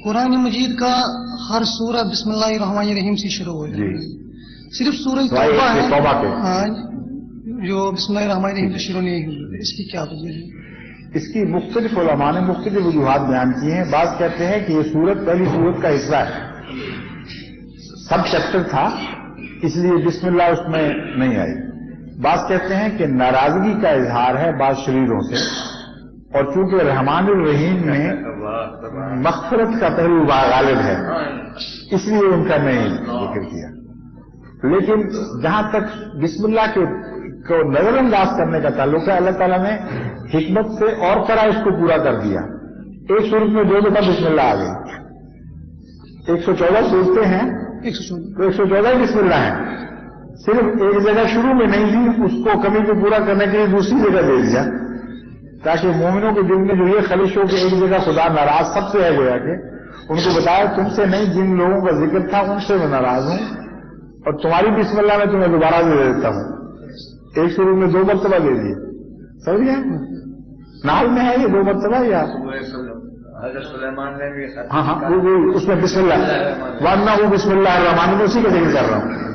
قرآن مجید کا ہر سورہ بسم اللہ الرحمن الرحیم سے شروع ہو جائے گی. صرف سورہ توبہ ہے جو بسم اللہ الرحمن الرحیم سے شروع نہیں ہوئی. اس کی کیا وجہ ہے؟ اس کی مختلف علماء نے مختلف وجوہات بیان کی ہیں. بعض کہتے ہیں کہ یہ سورت پہلی سورت کا حصہ ہے, سب چیپٹر تھا, اس لیے بسم اللہ اس میں نہیں آئی. بعض کہتے ہیں کہ ناراضگی کا اظہار ہے بعض شریروں سے, اور چونکہ رحمان الرحیم میں مغفرت کا پہلو غالب ہے اس لیے ان کا نہیں ذکر کیا. لیکن جہاں تک بسم اللہ کو نظر انداز کرنے کا تعلق ہے, اللہ تعالیٰ نے حکمت سے اور طرح اس کو پورا کر دیا. ایک سورت میں 2 دفعہ بسم اللہ آ گئی. 114 صورتیں ہیں تو 114 بسم اللہ ہیں. صرف ایک جگہ شروع میں نہیں دی, اس کو کمی کو پورا کرنے کے لیے دوسری جگہ دے دیا تاکہ مومنوں کے دل میں جو یہ خلش ہو کہ ایک جگہ خدا ناراض سب سے ہے گویا کہ ان کو بتایا تم سے نہیں, جن لوگوں کا ذکر تھا ان سے میں ناراض ہوں, اور تمہاری بسم اللہ میں تمہیں دوبارہ بھی دے دیتا ہوں. ایک شروع میں 2 مرتبہ دے دیے. سمجھ گئے؟ نال میں ہے یہ 2 مرتبہ یا ہاں وہ اس میں بسم اللہ ورنہ وہ بسم اللہ الرحمن الرحیم اسی کا ذکر کر رہا ہوں.